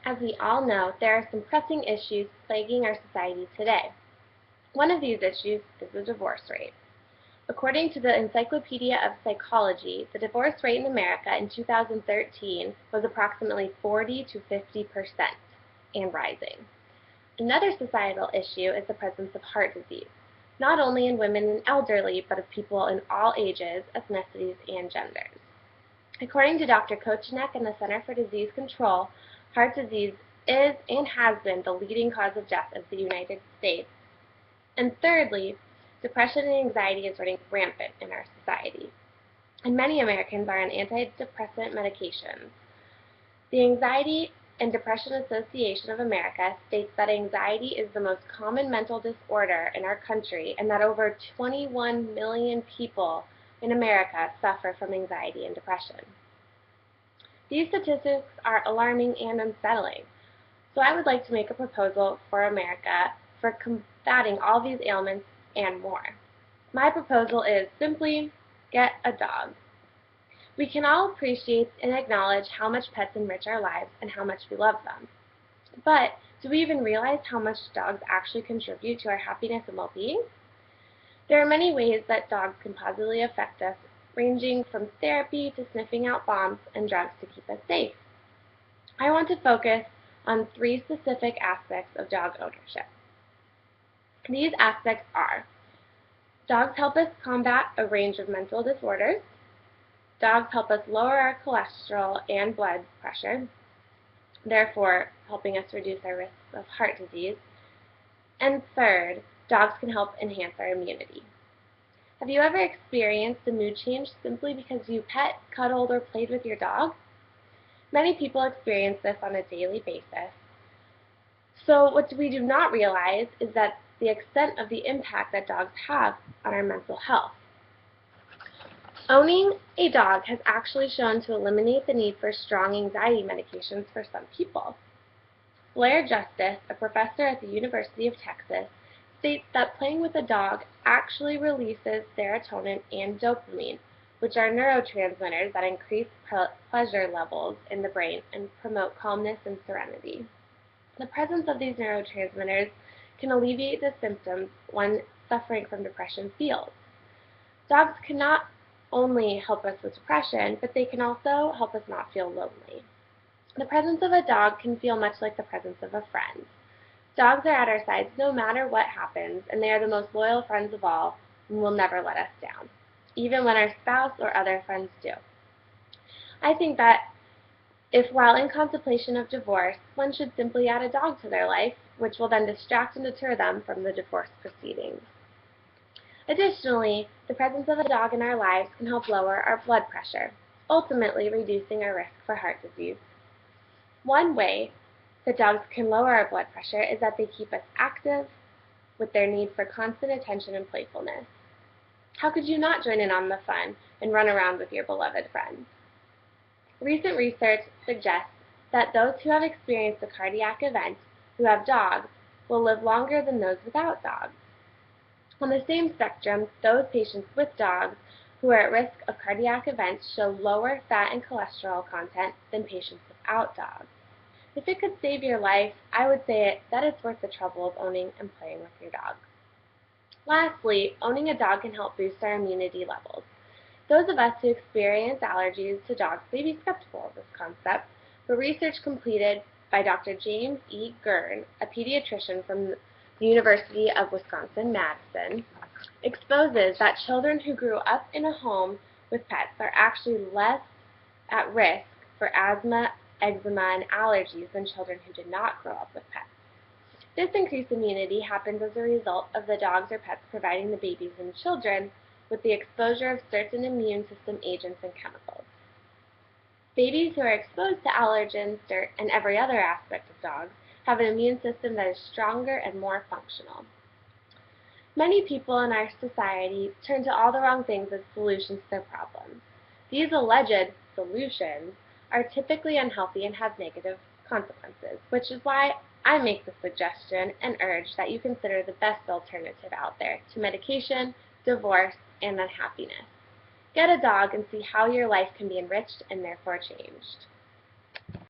As we all know, there are some pressing issues plaguing our society today. One of these issues is the divorce rate. According to the Encyclopedia of Psychology, the divorce rate in America in 2013 was approximately 40 to 50% and rising. Another societal issue is the presence of heart disease, not only in women and elderly, but of people in all ages, ethnicities, and genders. According to Dr. Kochenek and the Center for Disease Control, heart disease is and has been the leading cause of death of the United States. And thirdly, depression and anxiety is running rampant in our society, and many Americans are on antidepressant medications. The Anxiety and Depression Association of America states that anxiety is the most common mental disorder in our country and that over 21 million people in America suffer from anxiety and depression. These statistics are alarming and unsettling, so I would like to make a proposal for America for combating all these ailments and more. My proposal is simply get a dog. We can all appreciate and acknowledge how much pets enrich our lives and how much we love them. But do we even realize how much dogs actually contribute to our happiness and well-being? There are many ways that dogs can positively affect us, ranging from therapy to sniffing out bombs and drugs to keep us safe. I want to focus on 3 specific aspects of dog ownership. These aspects are: dogs help us combat a range of mental disorders, dogs help us lower our cholesterol and blood pressure, therefore helping us reduce our risks of heart disease, and third, dogs can help enhance our immunity. Have you ever experienced a mood change simply because you pet, cuddled, or played with your dog? Many people experience this on a daily basis. So what we do not realize is that the extent of the impact that dogs have on our mental health. Owning a dog has actually shown to eliminate the need for strong anxiety medications for some people. Blair Justice, a professor at the University of Texas, states that playing with a dog actually releases serotonin and dopamine, which are neurotransmitters that increase pleasure levels in the brain and promote calmness and serenity. The presence of these neurotransmitters can alleviate the symptoms one suffering from depression feels. Dogs can not only help us with depression, but they can also help us not feel lonely. The presence of a dog can feel much like the presence of a friend. Dogs are at our sides no matter what happens, and they are the most loyal friends of all and will never let us down, even when our spouse or other friends do. I think that if, while in contemplation of divorce, one should simply add a dog to their life, which will then distract and deter them from the divorce proceedings. Additionally, the presence of a dog in our lives can help lower our blood pressure, ultimately reducing our risk for heart disease. One way that dogs can lower our blood pressure is that they keep us active with their need for constant attention and playfulness. How could you not join in on the fun and run around with your beloved friends? Recent research suggests that those who have experienced a cardiac event who have dogs will live longer than those without dogs. On the same spectrum, those patients with dogs who are at risk of cardiac events show lower fat and cholesterol content than patients without dogs. If it could save your life, I would say that it's worth the trouble of owning and playing with your dog. Lastly, owning a dog can help boost our immunity levels. Those of us who experience allergies to dogs may be skeptical of this concept, but research completed by Dr. James E. Gurn, a pediatrician from the University of Wisconsin-Madison, exposes that children who grew up in a home with pets are actually less at risk for asthma, eczema, and allergies than children who did not grow up with pets. This increased immunity happens as a result of the dogs or pets providing the babies and children with the exposure of certain immune system agents and chemicals. Babies who are exposed to allergens, dirt, and every other aspect of dogs have an immune system that is stronger and more functional. Many people in our society turn to all the wrong things as solutions to their problems. These alleged solutions are typically unhealthy and have negative consequences, which is why I make the suggestion and urge that you consider the best alternative out there to medication, divorce, and unhappiness. Get a dog and see how your life can be enriched and therefore changed.